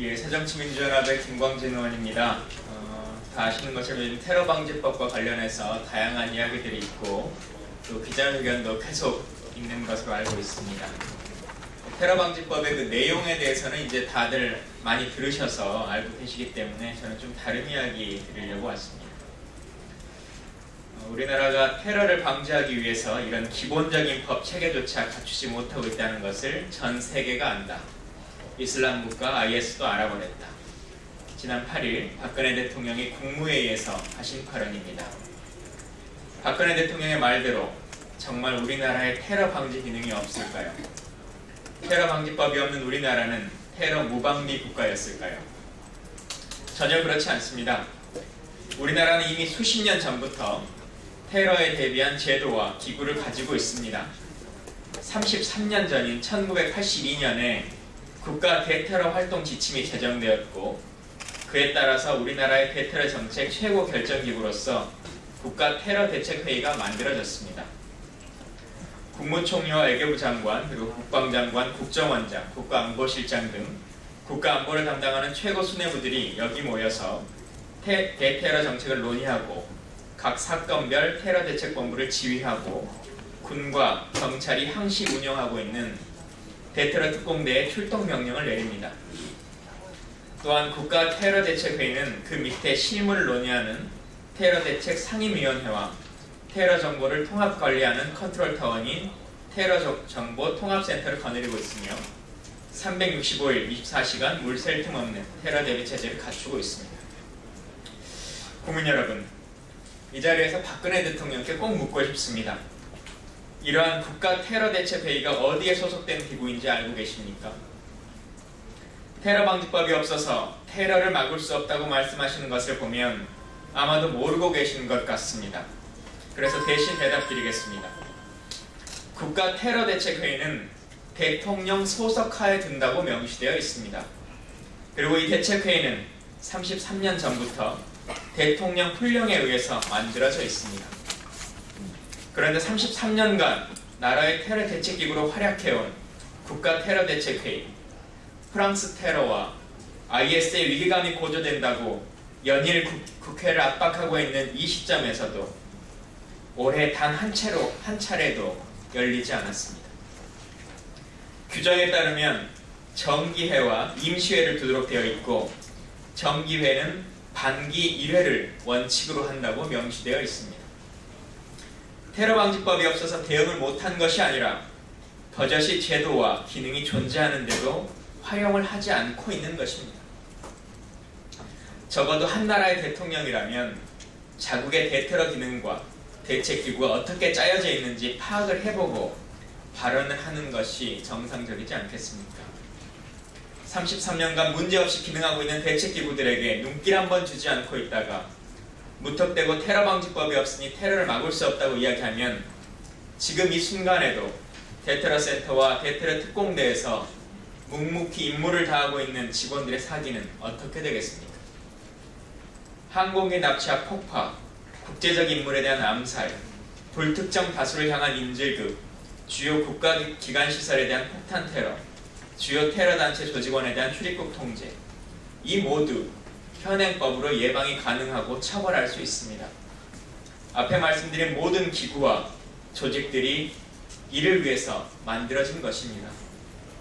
예, 새정치민주연합의 김광진 의원입니다. 다 아시는 것처럼 요즘 테러방지법과 관련해서 다양한 이야기들이 있고 또 기자회견도 계속 있는 것으로 알고 있습니다. 테러방지법의 그 내용에 대해서는 이제 다들 많이 들으셔서 알고 계시기 때문에 저는 좀 다른 이야기 드리려고 왔습니다. 우리나라가 테러를 방지하기 위해서 이런 기본적인 법 체계조차 갖추지 못하고 있다는 것을 전 세계가 안다. 이슬람 국가 IS도 알아버렸다. 지난 8일 박근혜 대통령이 국무회의에서 하신 발언입니다. 박근혜 대통령의 말대로 정말 우리나라에 테러 방지 기능이 없을까요? 테러 방지법이 없는 우리나라는 테러 무방비 국가였을까요? 전혀 그렇지 않습니다. 우리나라는 이미 수십 년 전부터 테러에 대비한 제도와 기구를 가지고 있습니다. 33년 전인 1982년에 국가 대테러 활동 지침이 제정되었고 그에 따라서 우리나라의 대테러 정책 최고 결정기구로서 국가 테러 대책회의가 만들어졌습니다. 국무총리와 외교부 장관, 그리고 국방장관, 국정원장, 국가안보실장 등 국가안보를 담당하는 최고 수뇌부들이 여기 모여서 대테러 정책을 논의하고 각 사건별 테러 대책본부를 지휘하고 군과 경찰이 항시 운영하고 있는 대테러 특공대의 출동 명령을 내립니다. 또한 국가 테러 대책회의는 그 밑에 실무를 논의하는 테러 대책 상임위원회와 테러 정보를 통합 관리하는 컨트롤 타원인 테러 정보 통합센터를 거느리고 있으며 365일 24시간 물 샐 틈 없는 테러 대비 체제를 갖추고 있습니다. 국민 여러분, 이 자리에서 박근혜 대통령께 꼭 묻고 싶습니다. 이러한 국가 테러 대책회의가 어디에 소속된 기구인지 알고 계십니까? 테러 방지법이 없어서 테러를 막을 수 없다고 말씀하시는 것을 보면 아마도 모르고 계시는 것 같습니다. 그래서 대신 대답드리겠습니다. 국가 테러 대책회의는 대통령 소속하에 든다고 명시되어 있습니다. 그리고 이 대책회의는 33년 전부터 대통령 훈령에 의해서 만들어져 있습니다. 그런데 33년간 나라의 테러 대책기구로 활약해온 국가 테러 대책회의, 프랑스 테러와 IS의 위기감이 고조된다고 연일 국회를 압박하고 있는 이 시점에서도 올해 단 한 차례도 열리지 않았습니다. 규정에 따르면 정기회와 임시회를 두도록 되어 있고 정기회는 반기 1회를 원칙으로 한다고 명시되어 있습니다. 테러 방지법이 없어서 대응을 못한 것이 아니라 버젓이 제도와 기능이 존재하는데도 활용을 하지 않고 있는 것입니다. 적어도 한 나라의 대통령이라면 자국의 대테러 기능과 대책기구가 어떻게 짜여져 있는지 파악을 해보고 발언을 하는 것이 정상적이지 않겠습니까? 33년간 문제없이 기능하고 있는 대책기구들에게 눈길 한번 주지 않고 있다가 무턱대고 테러 방지법이 없으니 테러를 막을 수 없다고 이야기하면 지금 이 순간에도 대테러 센터와 대테러 특공대에서 묵묵히 임무를 다하고 있는 직원들의 사기는 어떻게 되겠습니까? 항공기 납치와 폭파, 국제적 인물에 대한 암살, 불특정 다수를 향한 인질극, 주요 국가기관시설에 대한 폭탄 테러, 주요 테러단체 조직원에 대한 출입국 통제, 이 모두 현행법으로 예방이 가능하고 처벌할 수 있습니다. 앞에 말씀드린 모든 기구와 조직들이 이를 위해서 만들어진 것입니다.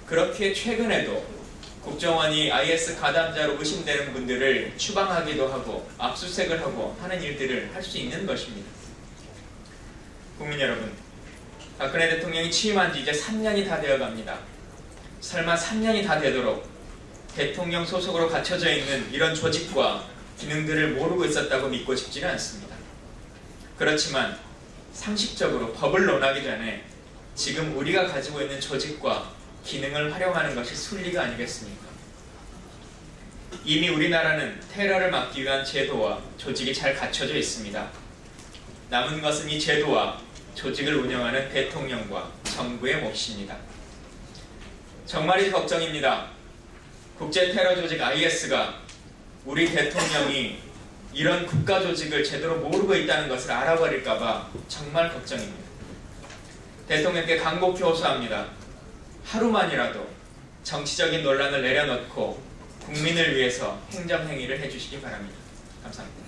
그렇게 최근에도 국정원이 IS 가담자로 의심되는 분들을 추방하기도 하고 압수수색을 하고 하는 일들을 할 수 있는 것입니다. 국민 여러분, 박근혜 대통령이 취임한 지 이제 3년이 다 되어갑니다. 설마 3년이 다 되도록 대통령 소속으로 갖춰져 있는 이런 조직과 기능들을 모르고 있었다고 믿고 싶지는 않습니다. 그렇지만 상식적으로 법을 논하기 전에 지금 우리가 가지고 있는 조직과 기능을 활용하는 것이 순리가 아니겠습니까? 이미 우리나라는 테러를 막기 위한 제도와 조직이 잘 갖춰져 있습니다. 남은 것은 이 제도와 조직을 운영하는 대통령과 정부의 몫입니다. 정말이 걱정입니다. 국제 테러 조직 IS가 우리 대통령이 이런 국가 조직을 제대로 모르고 있다는 것을 알아버릴까봐 정말 걱정입니다. 대통령께 간곡히 호소합니다. 하루만이라도 정치적인 논란을 내려놓고 국민을 위해서 행정행위를 해주시기 바랍니다. 감사합니다.